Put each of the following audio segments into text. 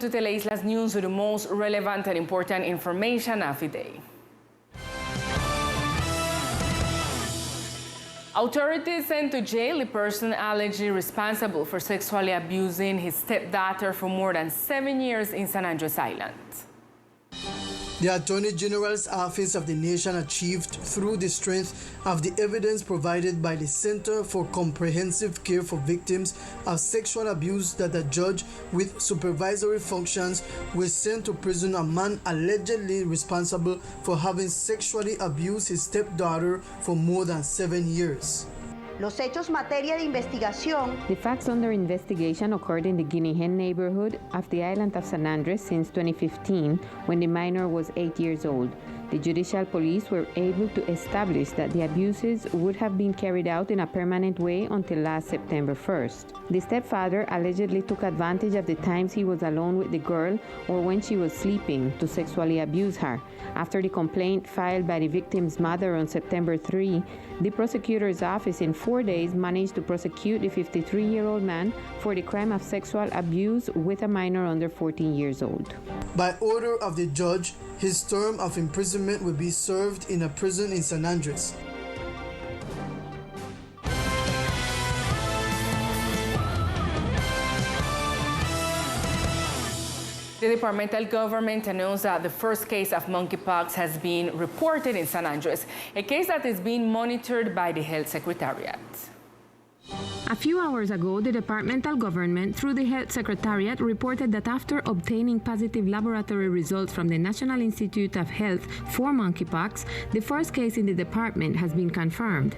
To Teleislas news with the most relevant and important information of the day. Authorities sent to jail the person allegedly responsible for sexually abusing his stepdaughter for more than 7 years in San Andres Island. The Attorney General's Office of the Nation achieved through the strength of the evidence provided by the Center for Comprehensive Care for Victims of Sexual Abuse that a judge with supervisory functions will send to prison a man allegedly responsible for having sexually abused his stepdaughter for more than 7 years. Los hechos materia de investigación. The facts under investigation occurred in the Guinea Hen neighborhood of the island of San Andres since 2015, when the minor was 8 years old. The judicial police were able to establish that the abuses would have been carried out in a permanent way until last September 1st. The stepfather allegedly took advantage of the times he was alone with the girl or when she was sleeping to sexually abuse her. After the complaint filed by the victim's mother on September 3, the prosecutor's office in 4 days managed to prosecute the 53-year-old man for the crime of sexual abuse with a minor under 14 years old. By order of the judge, his term of imprisonment will be served in a prison in San Andres. The departmental government announced that the first case of monkeypox has been reported in San Andres, a case that is being monitored by the Health Secretariat. A few hours ago, the departmental government, through the Health Secretariat, reported that after obtaining positive laboratory results from the National Institute of Health for monkeypox, the first case in the department has been confirmed.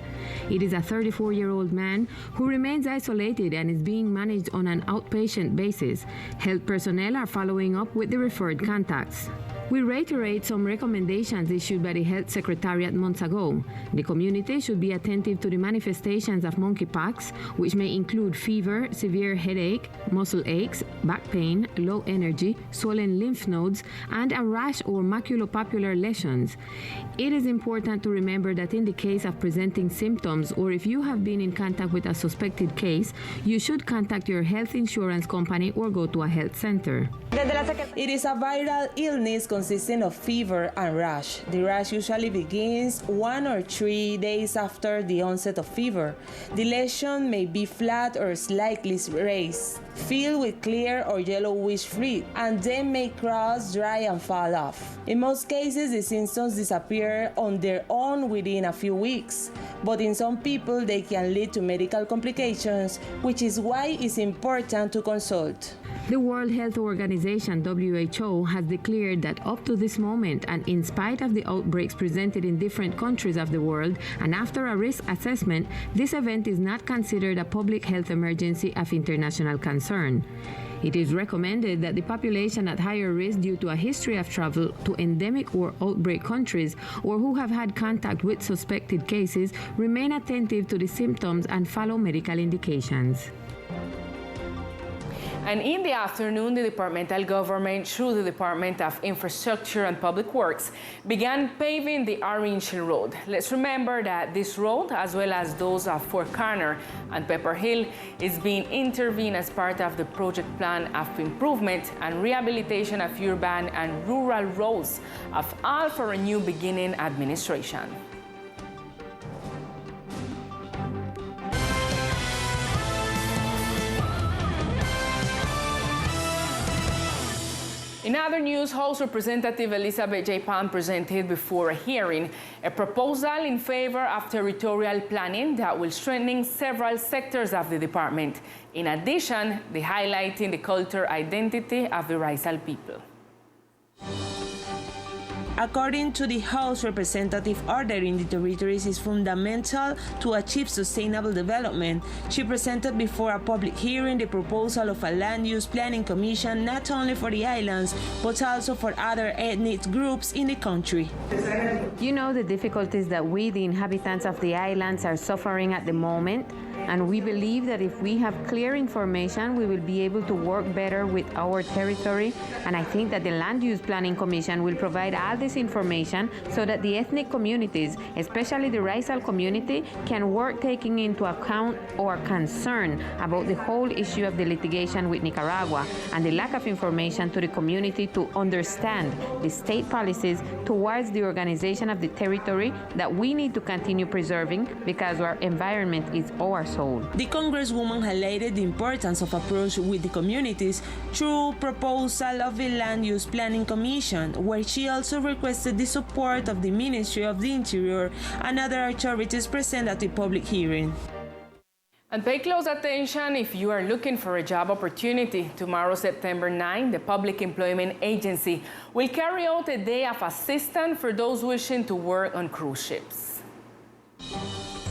It is a 34-year-old man who remains isolated and is being managed on an outpatient basis. Health personnel are following up with the referred contacts. We reiterate some recommendations issued by the Health Secretariat months ago. The community should be attentive to the manifestations of monkeypox, which may include fever, severe headache, muscle aches, back pain, low energy, swollen lymph nodes, and a rash or maculopapular lesions. It is important to remember that in the case of presenting symptoms or if you have been in contact with a suspected case, you should contact your health insurance company or go to a health center. It is a viral illness consisting of fever and rash. The rash usually begins 1 or 3 days after the onset of fever. The lesion may be flat or slightly raised, filled with clear or yellowish fluid, and then may cross, dry, and fall off. In most cases, the symptoms disappear on their own within a few weeks, but in some people they can lead to medical complications, which is why it's important to consult. The World Health Organization, WHO, has declared that up to this moment, and in spite of the outbreaks presented in different countries of the world, and after a risk assessment, this event is not considered a public health emergency of international concern. It is recommended that the population at higher risk due to a history of travel to endemic or outbreak countries or who have had contact with suspected cases remain attentive to the symptoms and follow medical indications. And in the afternoon, the departmental government, through the Department of Infrastructure and Public Works, began paving the Orange Hill Road. Let's remember that this road, as well as those of Fort Connor and Pepper Hill, is being intervened as part of the project plan of improvement and rehabilitation of urban and rural roads of All for a New Beginning administration. In other news, House Representative Elizabeth J. Palm presented before a hearing a proposal in favor of territorial planning that will strengthen several sectors of the department. In addition, they highlighting the cultural identity of the Rizal people. According to the House Representative, order in the territories is fundamental to achieve sustainable development. She presented before a public hearing the proposal of a land use planning commission not only for the islands, but also for other ethnic groups in the country. You know the difficulties that we, the inhabitants of the islands, are suffering at the moment. And we believe that if we have clear information, we will be able to work better with our territory. And I think that the Land Use Planning Commission will provide all this information so that the ethnic communities, especially the racial community, can work taking into account our concern about the whole issue of the litigation with Nicaragua and the lack of information to the community to understand the state policies towards the organization of the territory that we need to continue preserving because our environment is our soul. The Congresswoman highlighted the importance of approach with the communities through proposal of the Land Use Planning Commission, where she also requested the support of the Ministry of the Interior and other authorities present at the public hearing. And pay close attention if you are looking for a job opportunity. Tomorrow, September 9, the Public Employment Agency will carry out a day of assistance for those wishing to work on cruise ships.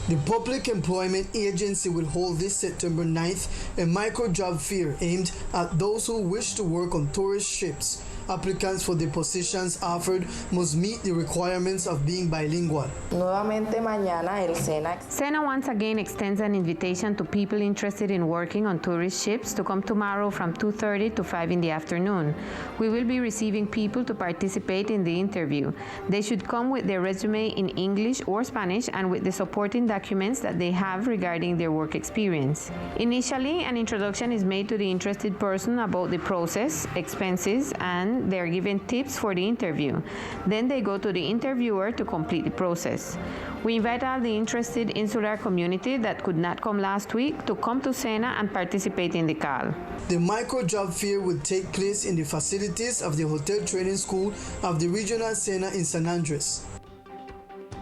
The Public Employment Agency will hold this September 9th a micro-job fair aimed at those who wish to work on tourist ships. Applicants for the positions offered must meet the requirements of being bilingual. Nuevamente mañana el SENA. SENA once again extends an invitation to people interested in working on tourist ships to come tomorrow from 2:30 to 5 in the afternoon. We will be receiving people to participate in the interview. They should come with their resume in English or Spanish and with the supporting documents that they have regarding their work experience. Initially, an introduction is made to the interested person about the process, expenses, and they are given tips for the interview. Then they go to the interviewer to complete the process. We invite all the interested insular community that could not come last week to come to SENA and participate in the call. The micro-job fair will take place in the facilities of the Hotel Training School of the Regional SENA in San Andres.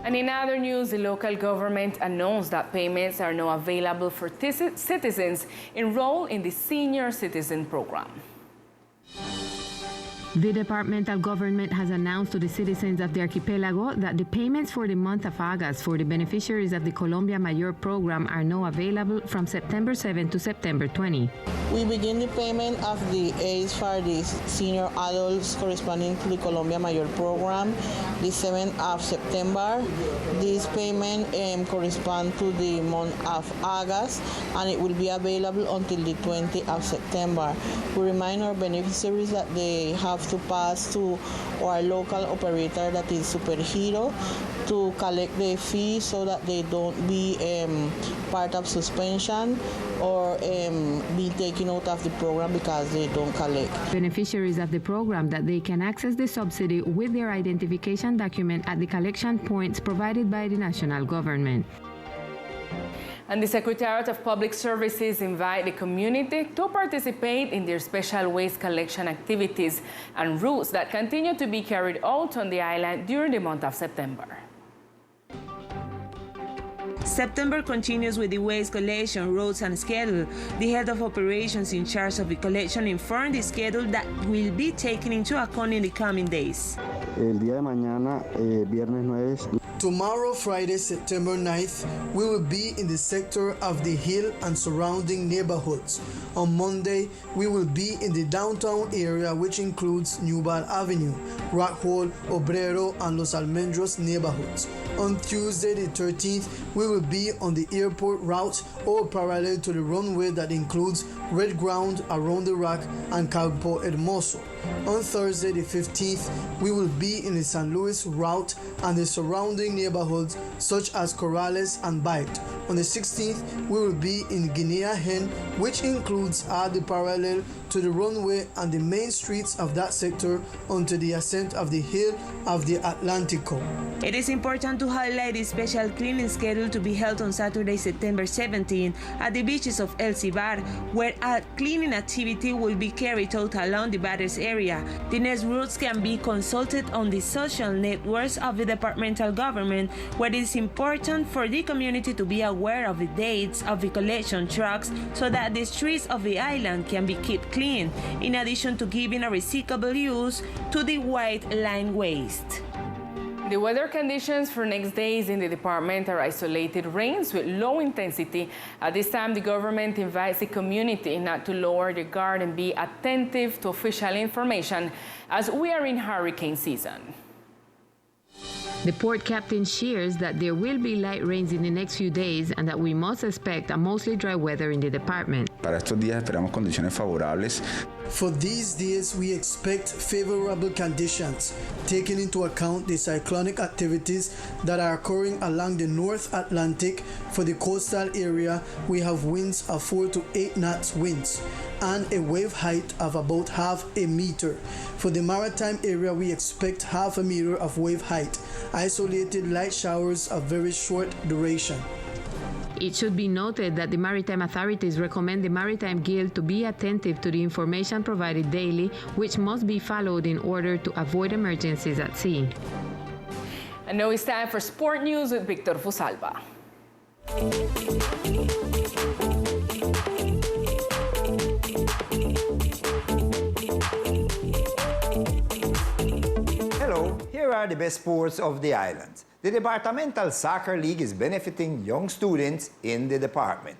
And in other news, the local government announced that payments are now available for citizens enrolled in the Senior Citizen Program. The departmental government has announced to the citizens of the archipelago that the payments for the month of August for the beneficiaries of the Colombia Mayor program are now available from September 7 to September 20. We begin the payment of the aids for the senior adults corresponding to the Colombia Mayor program the 7th of September. This payment corresponds to the month of August, and it will be available until the 20th of September. We remind our beneficiaries that they have to pass to our local operator, that is Superhero, to collect the fee so that they don't be part of suspension or be taken out of the program because they don't collect. Beneficiaries of the program that they can access the subsidy with their identification document at the collection points provided by the national government. And the Secretariat of Public Services invite the community to participate in their special waste collection activities and routes that continue to be carried out on the island during the month of September. September continues with the waste collection routes and schedule. The head of operations in charge of the collection informed the schedule that will be taken into account in the coming days. El día de mañana, viernes 9. Tomorrow, Friday, September 9th, we will be in the sector of the Hill and surrounding neighborhoods. On Monday, we will be in the downtown area, which includes Newball Avenue, Rockhall, Obrero, and Los Almendros neighborhoods. On Tuesday, the 13th, we will be on the airport route or parallel to the runway that includes Red Ground, Around the Rock, and Campo Hermoso. On Thursday, the 15th, we will be in the San Luis route and the surrounding neighborhoods such as Corrales and Bight. On the 16th, we will be in Guinea Hen, which includes all the parallel to the runway and the main streets of that sector onto the ascent of the hill of the Atlantico. It is important to highlight the special cleaning schedule to be held on Saturday, September 17 at the beaches of El Cibar, where a cleaning activity will be carried out along the Batters area. The next routes can be consulted on the social networks of the departmental government, where it is important for the community to be aware of the dates of the collection trucks so that the streets of the island can be kept clean, in addition to giving a recyclable use to the white line waste. The weather conditions for next days in the department are isolated rains with low intensity. At this time, the government invites the community not to lower their guard and be attentive to official information as we are in hurricane season. The port captain shares that there will be light rains in the next few days and that we must expect a mostly dry weather in the department. Para estos días esperamos condiciones favorables. For these days, we expect favorable conditions, taking into account the cyclonic activities that are occurring along the North Atlantic. For the coastal area, we have winds of 4 to 8 knots winds and a wave height of about half a meter. For the maritime area, we expect half a meter of wave height, isolated light showers of very short duration. It should be noted that the maritime authorities recommend the Maritime Guild to be attentive to the information provided daily, which must be followed in order to avoid emergencies at sea. And now it's time for sport news with Victor Fusalva. Hello, here are the best sports of the island. The Departmental Soccer League is benefiting young students in the department.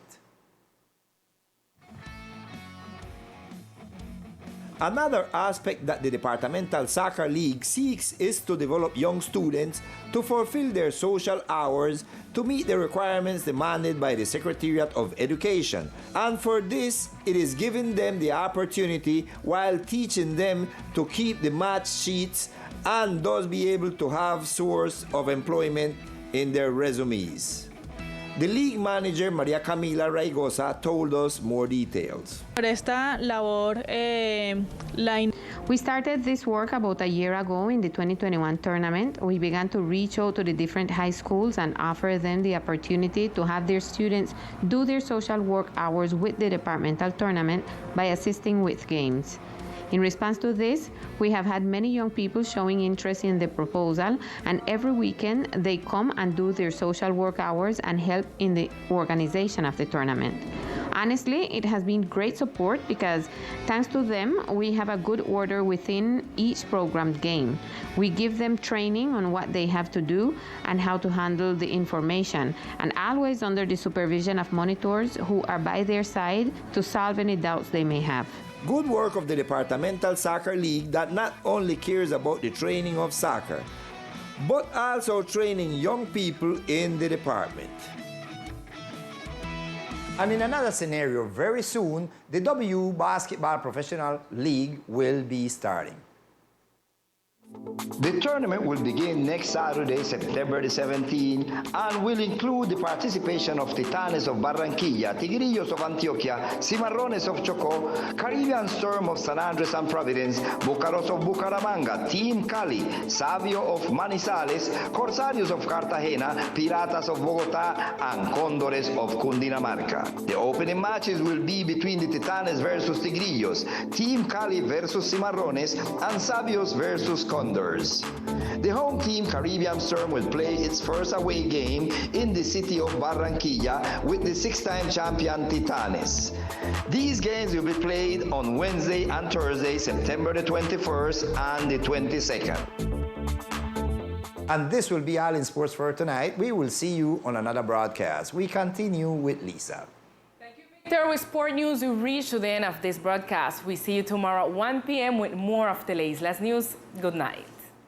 Another aspect that the Departmental Soccer League seeks is to develop young students to fulfill their social hours to meet the requirements demanded by the Secretariat of Education. And for this, it is giving them the opportunity while teaching them to keep the match sheets and thus be able to have source of employment in their resumes. The league manager, Maria Camila Raigosa, told us more details. We started this work about a year ago in the 2021 tournament. We began to reach out to the different high schools and offer them the opportunity to have their students do their social work hours with the departmental tournament by assisting with games. In response to this, we have had many young people showing interest in the proposal, and every weekend they come and do their social work hours and help in the organization of the tournament. Honestly, it has been great support because thanks to them, we have a good order within each programmed game. We give them training on what they have to do and how to handle the information, and always under the supervision of monitors who are by their side to solve any doubts they may have. Good work of the Departmental Soccer League that not only cares about the training of soccer, but also training young people in the department. And in another scenario, very soon, the W Basketball Professional League will be starting. The tournament will begin next Saturday, September the 17th, and will include the participation of Titanes of Barranquilla, Tigrillos of Antioquia, Cimarrones of Chocó, Caribbean Storm of San Andres and Providence, Bucaros of Bucaramanga, Team Cali, Savio of Manizales, Corsarios of Cartagena, Piratas of Bogotá, and Condores of Cundinamarca. The opening matches will be between the Titanes versus Tigrillos, Team Cali versus Cimarrones, and Savios versus Condores. The home team, Caribbean Storm, will play its first away game in the city of Barranquilla with the six-time champion Titanes. These games will be played on Wednesday and Thursday, September the 21st and the 22nd. And this will be all in sports for tonight. We will see you on another broadcast. We continue with Lisa. Victor, with sport news, we reach to the end of this broadcast. We see you tomorrow at 1 p.m. with more of Teleislas news. Good night.